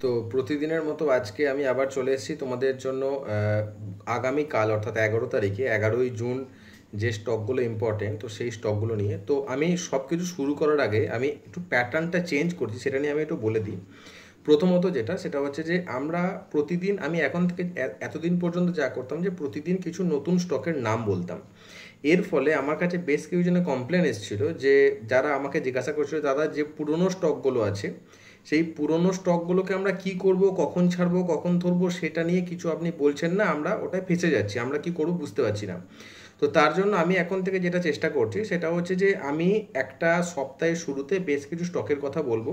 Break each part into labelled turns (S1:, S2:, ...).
S1: তো প্রতিদিনের মতো আজকে আমি আবার চলে এসেছি তোমাদের জন্য আগামীকাল অর্থাৎ 11 তারিখে 11ই জুন যে স্টকগুলো ইম্পর্টেন্ট তো সেই স্টকগুলো নিয়ে। তো আমি সব কিছু শুরু করার আগে আমি একটু প্যাটার্নটা চেঞ্জ করছি, সেটা নিয়ে আমি একটু বলে দিই। প্রথমত যেটা সেটা হচ্ছে যে আমরা প্রতিদিন, আমি এখন থেকে এতদিন পর্যন্ত যা করতাম যে প্রতিদিন কিছু নতুন স্টকের নাম বলতাম। এর ফলে আমার কাছে বেশ কিছু জনের কমপ্লেন এসেছিল যে যারা আমাকে জিজ্ঞাসা করছিল, দাদা যে পুরনো স্টকগুলো আছে সেই পুরনো স্টকগুলোকে আমরা কি করব, কখন ছাড়বো, কখন ধরবো, সেটা নিয়ে কিছু আপনি বলছেন না, আমরা ওটায় ফেঁসে যাচ্ছি, আমরা কি করব বুঝতে পারছি না। তো তার জন্য আমি এখন থেকে যেটা চেষ্টা করছি সেটা হচ্ছে যে আমি একটা সপ্তাহের শুরুতে বেশ কিছু স্টকের কথা বলবো।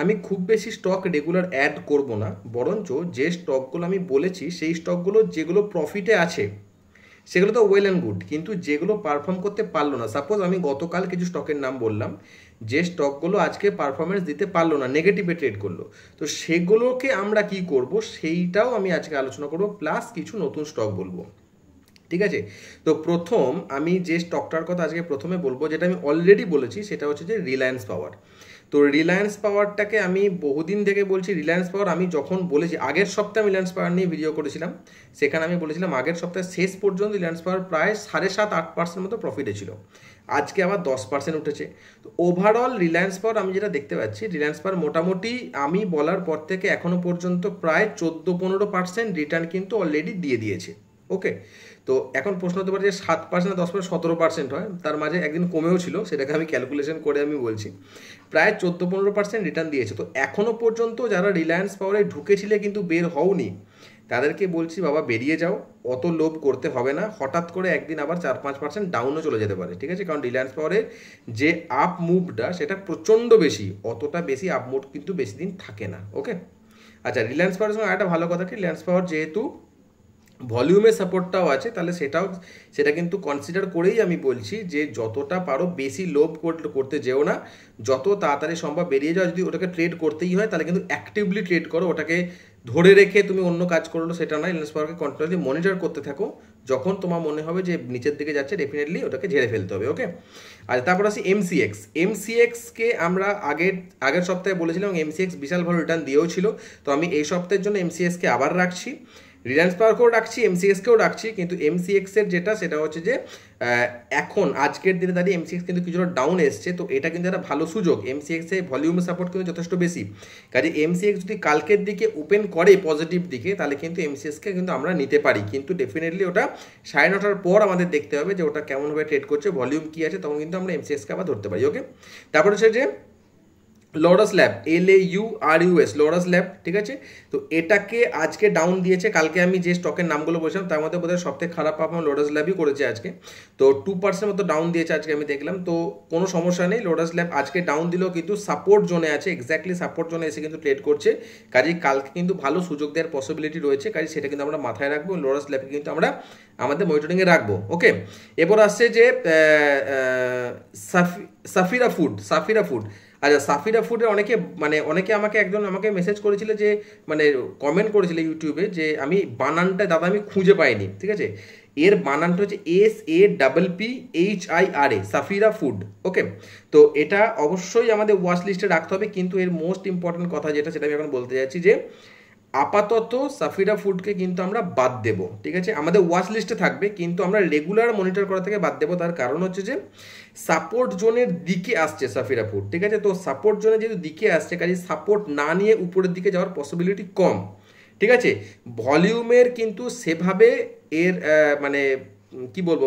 S1: আমি খুব বেশি স্টক রেগুলার অ্যাড করব না, বরঞ্চ যে স্টকগুলো আমি বলেছি সেই স্টকগুলো যেগুলো প্রফিটে আছে সেগুলো তো ওয়েল অ্যান্ড গুড, কিন্তু যেগুলো পারফর্ম করতে পারলো না, সাপোজ আমি গতকাল কিছু স্টকের নাম বললাম, যে স্টকগুলো আজকে পারফরমেন্স দিতে পারলো না, নেগেটিভে ট্রেড করলো, তো সেগুলোকে আমরা কি করব সেইটাও আমি আজকে আলোচনা করব, প্লাস কিছু নতুন স্টক বলবো। ঠিক আছে? তো প্রথম আমি যে স্টকটার কথা আজকে প্রথমে বলবো, যেটা আমি অলরেডি বলেছি, সেটা হচ্ছে যে রিলায়েন্স পাওয়ার। তো রিলায়েন্স পাওয়ারটাকে আমি বহুদিন থেকে বলছি। রিলায়েন্স পাওয়ার আমি যখন বলেছি, আগের সপ্তাহে আমি রিলায়েন্স পাওয়ার নিয়ে ভিডিও করেছিলাম, সেখানে আমি বলেছিলাম আগের সপ্তাহে শেষ পর্যন্ত রিলায়েন্স পাওয়ার প্রায় 7.5-8% মতো প্রফিটে ছিল, আজকে আবার 10% উঠেছে। তো ওভারঅল রিলায়েন্স পাওয়ার আমি যেটা দেখতে পাচ্ছি, রিলায়েন্স পাওয়ার মোটামুটি আমি বলার পর থেকে এখনো পর্যন্ত প্রায় 14-15% রিটার্ন কিন্তু অলরেডি দিয়ে দিয়েছে। ওকে, তো এখন প্রশ্ন হতে পারে যে 7%, 10%, 17% হয়, তার মাঝে একদিন কমেও ছিল, সেটাকে আমি ক্যালকুলেশন করে আমি বলছি প্রায় 14-15% রিটার্ন দিয়েছে। তো এখনও পর্যন্ত যারা রিলায়েন্স পাওয়ারে ঢুকেছিলে কিন্তু বের হওনি, তাদেরকে বলছি বাবা বেরিয়ে যাও, অত লোভ করতে হবে না, হঠাৎ করে একদিন আবার 4-5% ডাউনও চলে যেতে পারে। ঠিক আছে, কারণ রিলায়েন্স পাওয়ারের যে আপ মুভটা সেটা প্রচণ্ড বেশি, অতটা বেশি আপ মুভ কিন্তু বেশি দিন থাকে না। ওকে, আচ্ছা, রিলায়েন্স পাওয়ারের সঙ্গে একটা ভালো কথা কি, রিলায়েন্স পাওয়ার যেহেতু ভলিউমের সাপোর্টটাও আছে, তাহলে সেটা কিন্তু কনসিডার করেই আমি বলছি যে যতটা পারো বেশি লোভ করতে যেও না, যত তাড়াতাড়ি সম্ভব বেরিয়ে যাও। যদি ওটাকে ট্রেড করতেই হয় তাহলে কিন্তু অ্যাক্টিভলি ট্রেড করো, ওটাকে ধরে রেখে তুমি অন্য কাজ করলো সেটা নয়। রিলায়েন্স পাওয়ারকে কন্টিনিউসলি মনিটর করতে থাকো, যখন তোমার মনে হবে যে নিচের দিকে যাচ্ছে ডেফিনেটলি ওটাকে ঝেড়ে ফেলতে হবে। ওকে, আর তারপর আসি এমসিএক্স। এমসিএক্সকে আমরা আগের সপ্তাহে বলেছিলাম, এমসিএক্স বিশাল ভালো রিটার্ন দিয়েও ছিল। তো আমি এই সপ্তাহের জন্য এমসিএক্সকে আবার রাখছি, রিলায়েন্স পাওয়ারকেও রাখছি, এমসিএক্সকেও রাখছি, কিন্তু এমসিএক্সের যেটা সেটা হচ্ছে যে এখন আজকের দিনে দাঁড়িয়ে এমসিএক্স কিন্তু কিছুটা ডাউন এসছে, তো এটা কিন্তু একটা ভালো সুযোগ। এমসিএক্সে ভলিউমের সাপোর্ট কিন্তু যথেষ্ট বেশি, কাজে এমসিএক্স যদি কালকের দিকে ওপেন করে পজিটিভ দিকে, তাহলে কিন্তু এমসিএক্সকে কিন্তু আমরা নিতে পারি, কিন্তু ডেফিনেটলি ওটা 9:30টার পর আমাদের দেখতে হবে যে ওটা কেমনভাবে ট্রেড করছে, ভলিউম কী আছে, তখন কিন্তু আমরা এমসিএক্সকে আবার ধরতে পারি। ওকে, তারপর হচ্ছে যে লরাস ল্যাব, LAURUS, লরাস ল্যাব। ঠিক আছে, তো এটাকে আজকে ডাউন দিয়েছে। কালকে আমি যে স্টকের নামগুলো বলছিলাম তার মধ্যে বোধহয় সবথেকে খারাপ পারফর্ম লরাস ল্যাবই করেছে আজকে, তো 2% মতো ডাউন দিয়েছে আজকে আমি দেখলাম। তো কোনো সমস্যা নেই, লরাস ল্যাব আজকে ডাউন দিলেও কিন্তু সাপোর্ট জোনে আছে, এক্স্যাক্টলি সাপোর্ট জোনে এসে কিন্তু ট্রেড করছে, কাজেই কালকে কিন্তু ভালো সুযোগ দেওয়ার পসিবিলিটি রয়েছে, কাজে সেটা কিন্তু আমরা মাথায় রাখবো। লরাস ল্যাবকে কিন্তু আমরা আমাদের মনিটরিংয়ে রাখবো। ওকে, এরপর আসছে যে সাফিরা ফুড। আচ্ছা, সাফিরা ফুডে অনেকে আমাকে মেসেজ করেছিল, যে কমেন্ট করেছিল ইউটিউবে, যে আমি বানানটা দাদা আমি খুঁজে পাইনি। ঠিক আছে, এর বানানটা হচ্ছে SAPPHIRA, সাফিরা ফুড। ওকে, তো এটা অবশ্যই আমাদের ওয়াচ লিস্টে রাখতে হবে, কিন্তু এর মোস্ট ইম্পর্টেন্ট কথা যেটা সেটা আমি এখন বলতে যাচ্ছি, যে আপাতত সাফিরা ফুডকে কিন্তু আমরা বাদ দেব। ঠিক আছে, আমাদের ওয়াচ লিস্টে থাকবে, কিন্তু আমরা রেগুলার মনিটর করা থেকে বাদ দেবো। তার কারণ হচ্ছে যে সাপোর্ট জোনের দিকে আসছে সাফিরা ফুড। ঠিক আছে, তো সাপোর্ট জোনে যেহেতু দিকে আসছে, কাজে সাপোর্ট না নিয়ে উপরের দিকে যাওয়ার পসিবিলিটি কম। ঠিক আছে, ভলিউমের কিন্তু সেভাবে এর কি বলবো,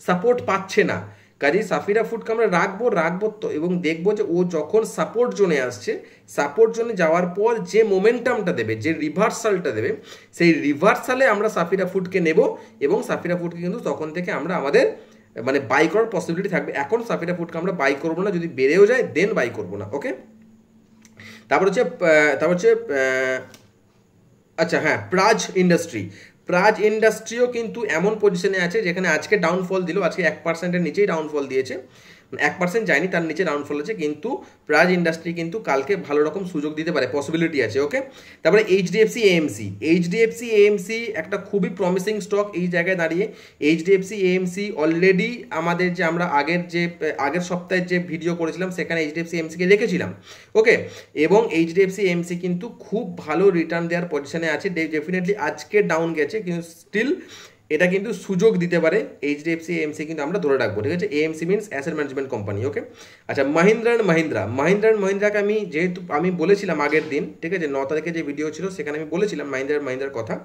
S1: সাপোর্ট পাচ্ছে না, কাজেই সাফিরা ফুডকে আমরা রাখবো তো, এবং দেখবো যে ও যখন সাপোর্ট জোনে আসছে, সাপোর্ট জোনে যাওয়ার পর যে মোমেন্টামটা দেবে, যে রিভার্সালটা দেবে, সেই রিভার্সালে আমরা সাফিরা ফুডকে নেব, এবং সাফিরা ফুডকে কিন্তু তখন থেকে আমরা আমাদের বাই করার পসিবিলিটি থাকবে। এখন সাফিরা ফুডকে আমরা বাই করবো না, যদি বেড়েও যায় দেন বাই করবো না। ওকে, তারপর হচ্ছে আচ্ছা হ্যাঁ, প্রাজ ইন্ডাস্ট্রিও কিন্তু এমন পজিশনে আছে যেখানে আজকে ডাউনফল দিল, আজকে 1%-এর নিচেই ডাউনফল দিয়েছে। 1% যায়নি, তার নিচে ডাউনফল আছে, কিন্তু প্রাজ ইন্ডাস্ট্রি কিন্তু কালকে ভালো রকম সুযোগ দিতে পারে, পসিবিলিটি আছে। ওকে, তারপরে এইচডিএফসি এএমসি একটা খুবই প্রমিসিং স্টক এই জায়গায় দাঁড়িয়ে। এইচডিএফসি এএমসি অলরেডি আমাদের যে আমরা আগের সপ্তাহের যে ভিডিও করেছিলাম সেখানে এইচডিএফসি এএমসিকে রেখেছিলাম। ওকে, এবং এইচডিএফসি এএমসি কিন্তু খুব ভালো রিটার্ন দেওয়ার পজিশনে আছে। ডেফিনেটলি আজকে ডাউন গেছে, কিন্তু স্টিল এটা কিন্তু সুযোগ দিতে পারে। এইচডিএফসি এএমসি কিন্তু আমরা ধরে রাখবো, ঠিক আছে। AMC means asset management company. Okay, আচ্ছা, মাহিন্দ্রা অ্যান্ড মাহিন্দ্রাকে আমি বলেছিলাম আগের দিন, ঠিক আছে, 9 তারিখে যে ভিডিও ছিল সেখানে আমি বলেছিলাম মাহিন্দ্রার কথা,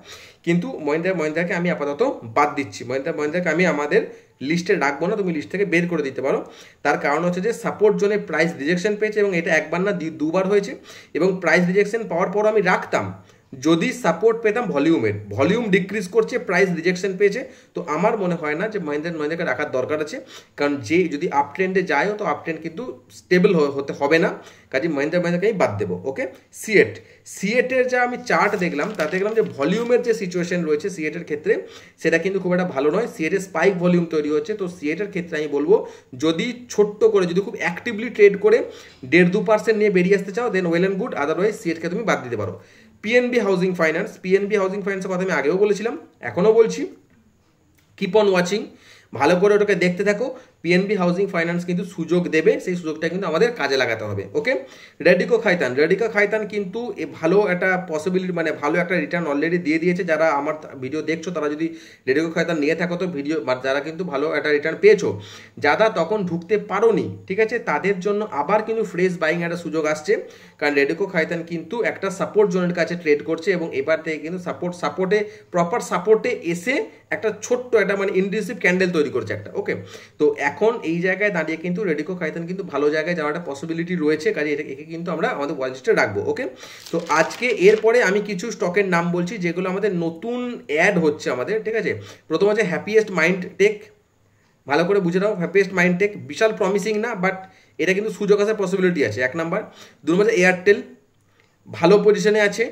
S1: কিন্তু মহিন্দ্রাকে আমি আপাতত বাদ দিচ্ছি। মহিন্দ্রাকে আমি আমাদের লিস্টে রাখবো না, তুমি লিস্ট থেকে বের করে দিতে পারো। তার কারণ হচ্ছে যে সাপোর্ট জোনে প্রাইস রিজেকশন পেয়েছে, এবং এটা একবার না দুবার হয়েছে, এবং প্রাইস রিজেকশন পাওয়ার পর আমি রাখতাম যদি সাপোর্ট পেতাম ভলিউম ডিক্রিজ করছে, প্রাইস রিজেকশন পেয়েছে, তো আমার মনে হয় না যে মাহিন্দ্রাকে রাখার দরকার আছে। কারণ যদি আপ ট্রেন্ডে যায় তো আপ ট্রেন্ড কিন্তু স্টেবল হতে হবে না, কাজে মাহিন্দ্রাকে আমি বাদ দেবো। ওকে, সিএটের যা আমি চার্ট দেখলাম তাতে দেখলাম যে ভলিউমের যে সিচুয়েশন রয়েছে সিএটের ক্ষেত্রে সেটা কিন্তু খুব একটা ভালো নয়। সিএটের স্পাইক ভলিউম তৈরি হচ্ছে, তো সিএটের ক্ষেত্রে আমি বলবো যদি ছোট্ট করে যদি খুব অ্যাক্টিভলি ট্রেড করে 1.5-2% নিয়ে বেরিয়ে আসতে চাও দেন ওয়েল অ্যান্ড গুড, আদারওয়াইজ সিএটকে তুমি বাদ দিতে পারো। পিএনবি হাউজিং ফাইন্যান্সের কথা আমি আগেও বলেছিলাম, এখনও বলছি, কিপ অন ওয়াচিং, ভালো করে ওটাকে দেখতে থাকো। পিএনবি হাউজিং ফাইন্যান্স কিন্তু সুযোগ দেবে, সেই সুযোগটা কিন্তু আমাদের কাজে লাগাতে হবে। ওকে, রেডিকো খাইতান কিন্তু ভালো একটা পসিবিলিটি, মানে ভালো একটা রিটার্ন অলরেডি দিয়ে দিয়েছে। যারা আমার ভিডিও দেখছো তারা যদি রেডিকো খাইতান নিয়ে থাকো তো যারা কিন্তু ভালো একটা রিটার্ন পেয়েছো, যারা তখন ঢুকতে পারোনি, ঠিক আছে, তাদের জন্য আবার কিন্তু ফ্রেশ বাইং একটা সুযোগ আসছে। কারণ রেডিকো খাইতান কিন্তু একটা সাপোর্ট জোনের কাছে ট্রেড করছে, এবং এবার থেকে কিন্তু প্রপার সাপোর্টে এসে একটা ছোট্ট একটা মানে ইনডিসিভ ক্যান্ডেল তৈরি করছে একটা। ওকে, তো এখন এই জায়গায় দাঁড়িয়ে কিন্তু রেডিকো খাইতান কিন্তু ভালো জায়গায় যাওয়ার একটা পসিবিলিটি রয়েছে, কাজে একে কিন্তু আমরা আমাদের ওয়াচ লিস্টে রাখবো। ওকে, তো আজকে এরপরে আমি কিছু স্টকের নাম বলছি যেগুলো আমাদের নতুন অ্যাড হচ্ছে আমাদের, ঠিক আছে। প্রথম হচ্ছে হ্যাপিয়েস্ট মাইন্ড টেক, ভালো করে বুঝে নাও। হ্যাপিয়েস্ট মাইন্ড টেক বিশাল প্রমিসিং না, বাট এটা কিন্তু সুযোগ আসার পসিবিলিটি আছে, 1 নাম্বার। 2 নম্বর এয়ারটেল, ভালো পজিশনে আছে,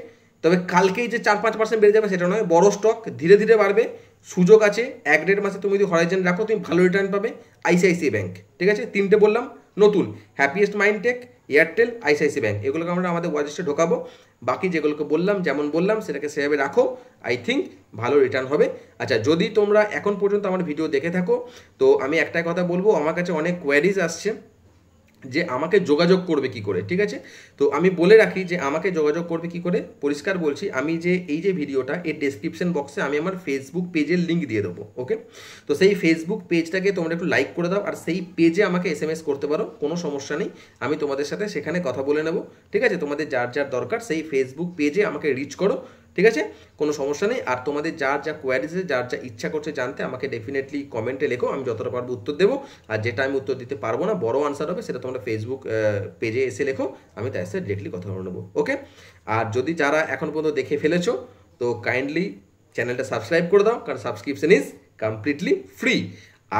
S1: তবে কালকেই যে 4-5% বেড়ে যাবে সেটা নয়, বড় স্টক, ধীরে ধীরে বাড়বে, সুযোগ আছে। 1-1.5 মাসে তুমি যদি হরাইজন রাখো তুমি ভালো রিটার্ন পাবে। আইসিআইসিআই ব্যাংক, ঠিক আছে, 3টে বললাম নতুন, happiest mind tech, Airtel, ICICI bank, এগুলোকে আমরা আমাদের ওয়াচ লিস্টে ঢোকাবো। বাকি যেগুলোকে বললাম যেমন বললাম সেটাকে সেভাবে রাখো, আই থিঙ্ক ভালো রিটার্ন হবে। আচ্ছা, যদি তোমরা এখন পর্যন্ত আমার ভিডিও দেখে থাকো তো আমি একটাই কথা বলবো, আমার কাছে অনেক কোয়ারিজ আসছে যে আমাকে যোগাযোগ করবে কি করে, ঠিক আছে। তো আমি বলে রাখি যে আমাকে যোগাযোগ করবে কি করে, পরিষ্কার বলছি, আমি যে এই যে ভিডিওটা এর ডেসক্রিপশন বক্সে আমি আমার ফেসবুক পেজের লিঙ্ক দিয়ে দেবো। ওকে, তো সেই ফেসবুক পেজটাকে তোমরা একটু লাইক করে দাও, আর সেই পেজে আমাকে এসএমএস করতে পারো, কোনো সমস্যা নেই, আমি তোমাদের সাথে সেখানে কথা বলে নেব, ঠিক আছে। তোমাদের যার যার দরকার সেই ফেসবুক পেজে আমাকে রিচ করো, ঠিক আছে, কোনো সমস্যা নেই। আর তোমাদের যার যা কোয়ারিজ আছে, যার যা ইচ্ছা করছে জানতে, আমাকে ডেফিনেটলি কমেন্টে লেখো, আমি যতটা পারবো উত্তর দেবো। আর যেটা আমি উত্তর দিতে পারবো না, বড় আনসার হবে, সেটা তোমরা ফেসবুক পেজে এসে লেখো, আমি তার সাথে ডিরেক্টলি কথা বলে নেবো। ওকে, আর যদি যারা এখন পর্যন্ত দেখে ফেলেছো তো কাইন্ডলি চ্যানেলটা সাবস্ক্রাইব করে দাও, কারণ সাবস্ক্রিপশন ইজ কমপ্লিটলি ফ্রি।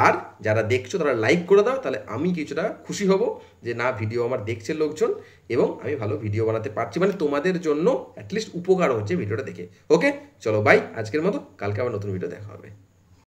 S1: আর যারা দেখছো তারা লাইক করে দাও, তাহলে আমি কিছুটা খুশি হব যে না, ভিডিও আমার দেখছে লোকজন এবং আমি ভালো ভিডিও বানাতে পারছি, মানে তোমাদের জন্য অ্যাটলিস্ট উপকার হচ্ছে ভিডিওটা দেখে। ওকে, চলো বাই, আজকের মতো, কালকে আবার নতুন ভিডিও দেখা হবে।